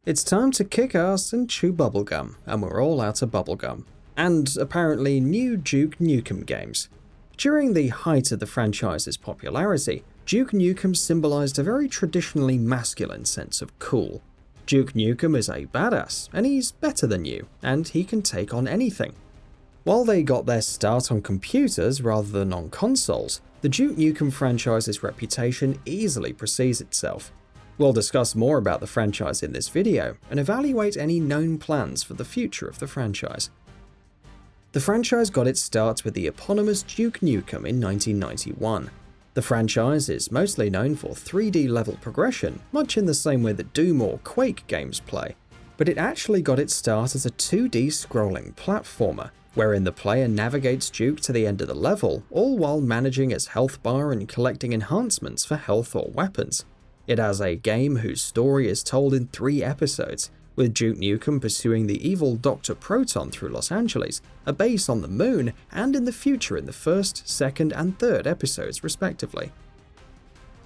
It's time to kick ass and chew bubblegum, and we're all out of bubblegum. And apparently new Duke Nukem games. During the height of the franchise's popularity, Duke Nukem symbolized a very traditionally masculine sense of cool. Duke Nukem is a badass, and he's better than you, and he can take on anything. While they got their start on computers rather than on consoles, the Duke Nukem franchise's reputation easily precedes itself. We'll discuss more about the franchise in this video and evaluate any known plans for the future of the franchise. The franchise got its start with the eponymous Duke Nukem in 1991. The franchise is mostly known for 3D level progression, much in the same way that Doom or Quake games play, but it actually got its start as a 2D scrolling platformer, wherein the player navigates Duke to the end of the level, all while managing his health bar and collecting enhancements for health or weapons. It has a game whose story is told in 3 episodes, with Duke Nukem pursuing the evil Dr. Proton through Los Angeles, a base on the moon, and in the future in the first, second, and third episodes respectively.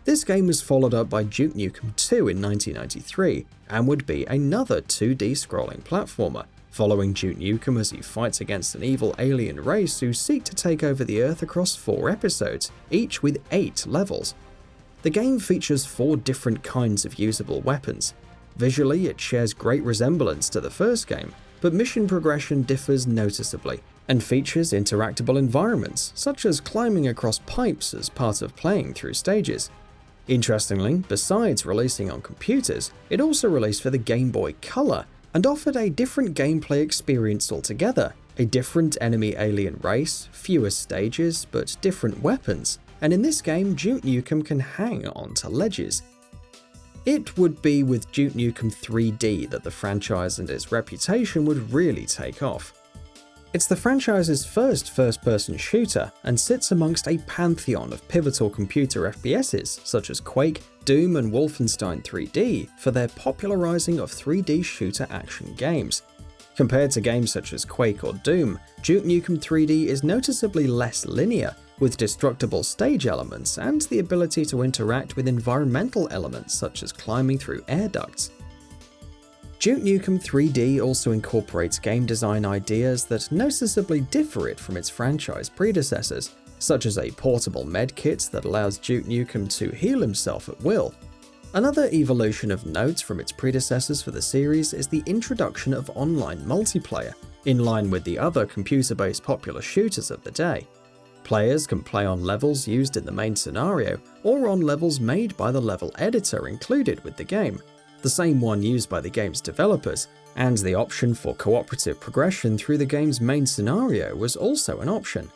This game was followed up by Duke Nukem 2 in 1993, and would be another 2D scrolling platformer, following Duke Nukem as he fights against an evil alien race who seek to take over the Earth across 4 episodes, each with 8 levels. The game features 4 different kinds of usable weapons. Visually, it shares great resemblance to the first game, but mission progression differs noticeably, and features interactable environments, such as climbing across pipes as part of playing through stages. Interestingly, besides releasing on computers, it also released for the Game Boy Color, and offered a different gameplay experience altogether, a different enemy alien race, fewer stages, but different weapons, and in this game, Duke Nukem can hang onto ledges. It would be with Duke Nukem 3D that the franchise and its reputation would really take off. It's the franchise's first-person shooter, and sits amongst a pantheon of pivotal computer FPSs such as Quake, Doom, and Wolfenstein 3D for their popularizing of 3D shooter action games. Compared to games such as Quake or Doom, Duke Nukem 3D is noticeably less linear, with destructible stage elements and the ability to interact with environmental elements such as climbing through air ducts. Duke Nukem 3D also incorporates game design ideas that noticeably differ it from its franchise predecessors, such as a portable medkit that allows Duke Nukem to heal himself at will. Another evolution of note from its predecessors for the series is the introduction of online multiplayer, in line with the other computer-based popular shooters of the day. Players can play on levels used in the main scenario, or on levels made by the level editor included with the game, the same one used by the game's developers, and the option for cooperative progression through the game's main scenario was also an option.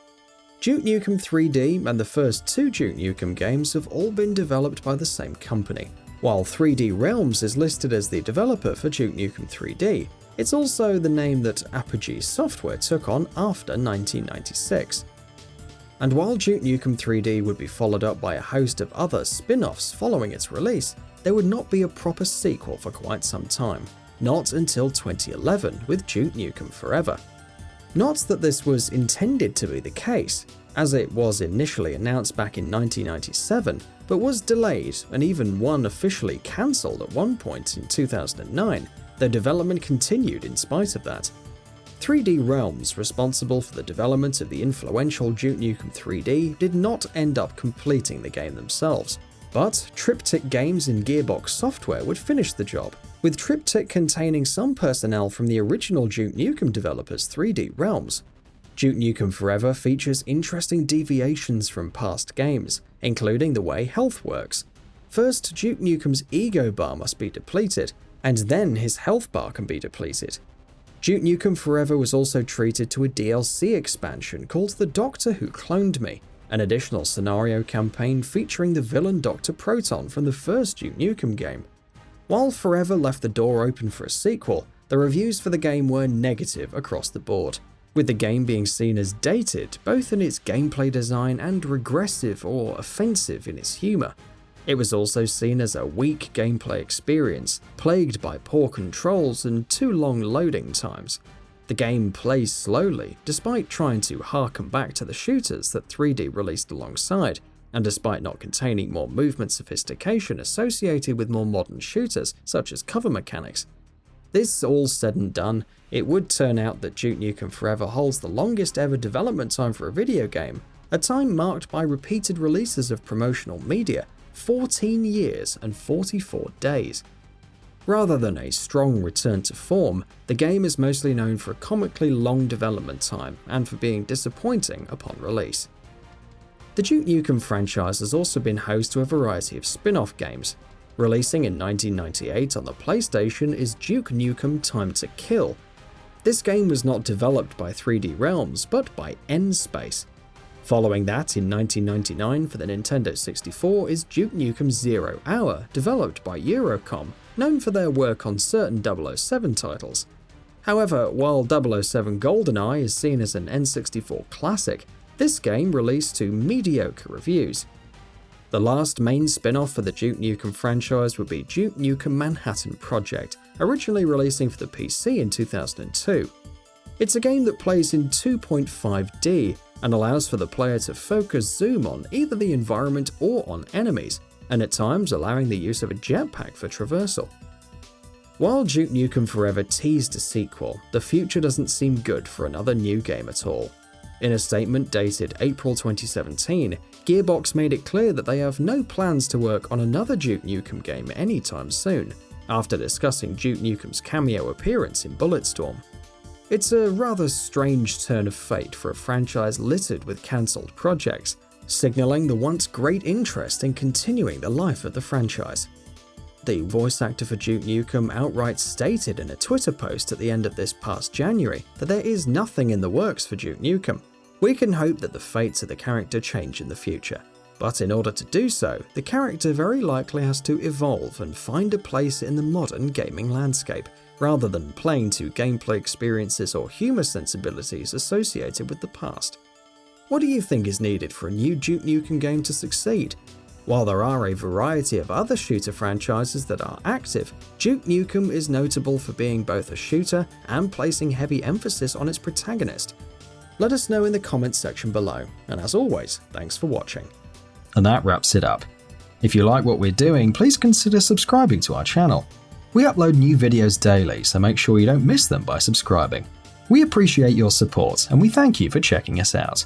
Duke Nukem 3D and the first 2 Duke Nukem games have all been developed by the same company. While 3D Realms is listed as the developer for Duke Nukem 3D, it's also the name that Apogee Software took on after 1996. And while Duke Nukem 3D would be followed up by a host of other spin-offs following its release, there would not be a proper sequel for quite some time, not until 2011 with Duke Nukem Forever. Not that this was intended to be the case, as it was initially announced back in 1997, but was delayed and even one officially cancelled at one point in 2009, though development continued in spite of that. 3D Realms, responsible for the development of the influential Duke Nukem 3D, did not end up completing the game themselves, but Triptych Games and Gearbox Software would finish the job, with Triptych containing some personnel from the original Duke Nukem developers 3D Realms. Duke Nukem Forever features interesting deviations from past games, including the way health works. First, Duke Nukem's ego bar must be depleted, and then his health bar can be depleted. Duke Nukem Forever was also treated to a DLC expansion called The Doctor Who Cloned Me, an additional scenario campaign featuring the villain Dr. Proton from the first Duke Nukem game. While Forever left the door open for a sequel, the reviews for the game were negative across the board, with the game being seen as dated both in its gameplay design and regressive or offensive in its humour. It was also seen as a weak gameplay experience, plagued by poor controls and too long loading times. The game plays slowly, despite trying to harken back to the shooters that 3D released alongside, and despite not containing more movement sophistication associated with more modern shooters, such as cover mechanics. This all said and done, it would turn out that Duke Nukem Forever holds the longest ever development time for a video game, a time marked by repeated releases of promotional media, 14 years and 44 days. Rather than a strong return to form, the game is mostly known for a comically long development time and for being disappointing upon release. The Duke Nukem franchise has also been host to a variety of spin-off games. Releasing in 1998 on the PlayStation is Duke Nukem Time to Kill. This game was not developed by 3D Realms, but by N-Space. Following that, in 1999 for the Nintendo 64 is Duke Nukem 0 Hour, developed by Eurocom, known for their work on certain 007 titles. However, while 007 GoldenEye is seen as an N64 classic, this game released to mediocre reviews. The last main spin-off for the Duke Nukem franchise would be Duke Nukem Manhattan Project, originally releasing for the PC in 2002. It's a game that plays in 2.5D and allows for the player to focus zoom on either the environment or on enemies, and at times allowing the use of a jetpack for traversal. While Duke Nukem Forever teased a sequel, the future doesn't seem good for another new game at all. In a statement dated April 2017, Gearbox made it clear that they have no plans to work on another Duke Nukem game anytime soon, after discussing Duke Nukem's cameo appearance in Bulletstorm. It's a rather strange turn of fate for a franchise littered with cancelled projects, signalling the once great interest in continuing the life of the franchise. The voice actor for Duke Nukem outright stated in a Twitter post at the end of this past January that there is nothing in the works for Duke Nukem. We can hope that the fates of the character change in the future, but in order to do so, the character very likely has to evolve and find a place in the modern gaming landscape, rather than playing to gameplay experiences or humour sensibilities associated with the past. What do you think is needed for a new Duke Nukem game to succeed? While there are a variety of other shooter franchises that are active, Duke Nukem is notable for being both a shooter and placing heavy emphasis on its protagonist. Let us know in the comments section below, and as always, thanks for watching. And that wraps it up. If you like what we're doing, please consider subscribing to our channel. We upload new videos daily, so make sure you don't miss them by subscribing. We appreciate your support, and we thank you for checking us out.